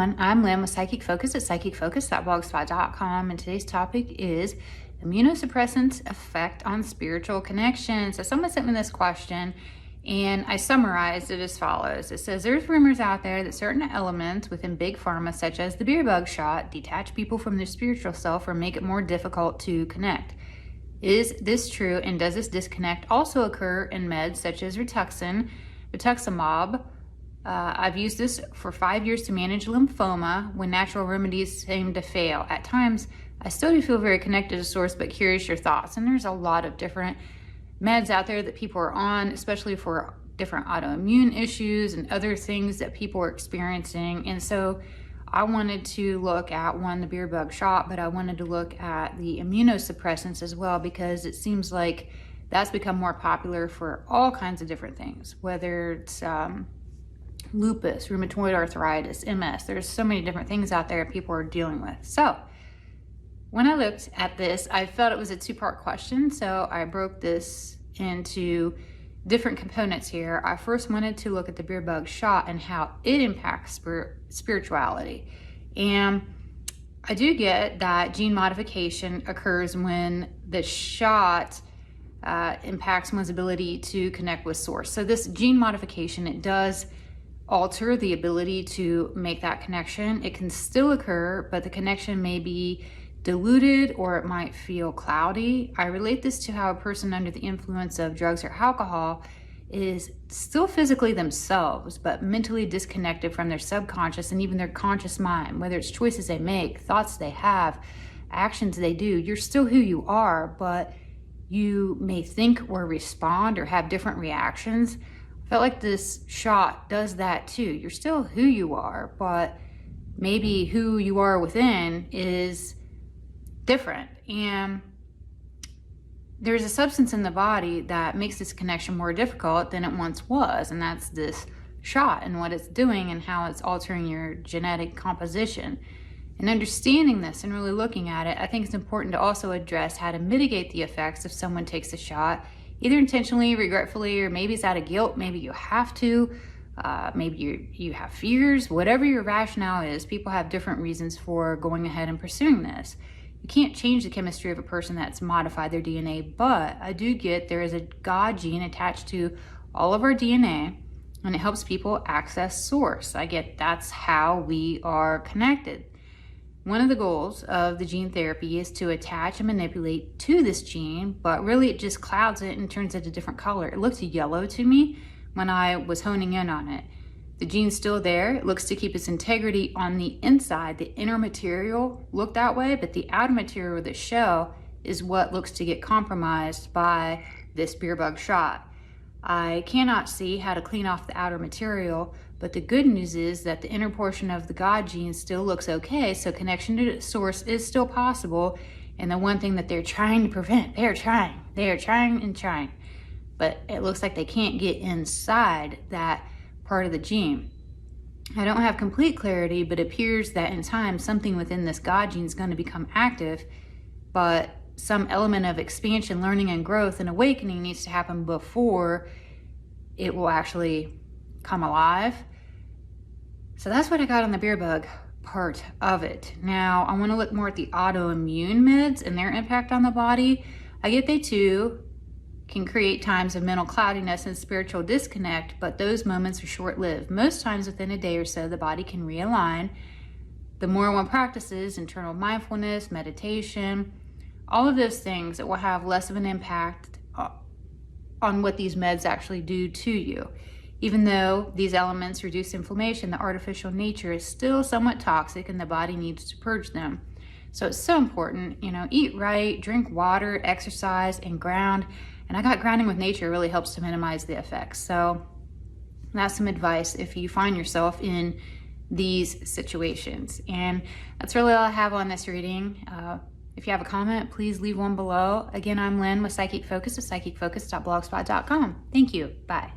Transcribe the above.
everyone, I'm Lynn with Psychic Focus at psychicfocus.blogspot.com, and today's topic is immunosuppressants' effect on spiritual connections. So someone sent me this question and I summarized it as follows. It says, there's rumors out there that certain elements within big pharma, such as the beer bug shot, detach people from their spiritual self or make it more difficult to connect. Is this true, and does this disconnect also occur in meds such as rituximab? I've used this for 5 years to manage lymphoma when natural remedies seem to fail. At times, I still do feel very connected to source, but curious your thoughts. And there's a lot of different meds out there that people are on, especially for different autoimmune issues and other things that people are experiencing. And so I wanted to look at the beer bug shot, but I wanted to look at the immunosuppressants as well, because it seems like that's become more popular for all kinds of different things, whether it's lupus, rheumatoid arthritis, MS. There's so many different things out there people are dealing with. So when I looked at this, I felt it was a two-part question. So I broke this into different components here. I first wanted to look at the beer bug shot and how it impacts spirituality. And I do get that gene modification occurs when the shot impacts one's ability to connect with source. So this gene modification, it does alter the ability to make that connection. It can still occur, but the connection may be diluted or it might feel cloudy. I relate this to how a person under the influence of drugs or alcohol is still physically themselves, but mentally disconnected from their subconscious and even their conscious mind, whether it's choices they make, thoughts they have, actions they do. You're still who you are, but you may think or respond or have different reactions. I felt like this shot does that too. You're still who you are, but maybe who you are within is different. And there's a substance in the body that makes this connection more difficult than it once was, and that's this shot and what it's doing and how it's altering your genetic composition. And understanding this and really looking at it, I think it's important to also address how to mitigate the effects if someone takes a shot, either intentionally, regretfully, or maybe it's out of guilt. Maybe you have to, maybe you have fears. Whatever your rationale is, people have different reasons for going ahead and pursuing this. You can't change the chemistry of a person that's modified their DNA, but I do get there is a God gene attached to all of our DNA, and it helps people access source. I get that's how we are connected. One of the goals of the gene therapy is to attach and manipulate to this gene, but really it just clouds it and turns it a different color. It looked yellow to me when I was honing in on it. The gene's still there. It looks to keep its integrity on the inside. The inner material looked that way, but the outer material, the shell, is what looks to get compromised by this beer bug shot. I cannot see how to clean off the outer material, but the good news is that the inner portion of the God gene still looks okay, so connection to the source is still possible. And the one thing that they're trying to prevent, they are trying and trying, but it looks like they can't get inside that part of the gene. I don't have complete clarity, but it appears that in time something within this God gene is going to become active, but some element of expansion, learning, and growth and awakening needs to happen before it will actually come alive. So that's what I got on the beer bug part of it. Now I want to look more at the autoimmune meds and their impact on the body. I get they too can create times of mental cloudiness and spiritual disconnect, but those moments are short-lived. Most times within a day or so, the body can realign. The more one practices internal mindfulness, meditation, all of those things, it will have less of an impact on what these meds actually do to you. Even though these elements reduce inflammation, the artificial nature is still somewhat toxic and the body needs to purge them. So it's so important, eat right, drink water, exercise, and ground. And I got grounding with nature really helps to minimize the effects. So that's some advice if you find yourself in these situations. And that's really all I have on this reading. If you have a comment, please leave one below. Again, I'm Lynn with Psychic Focus of psychicfocus.blogspot.com. Thank you. Bye.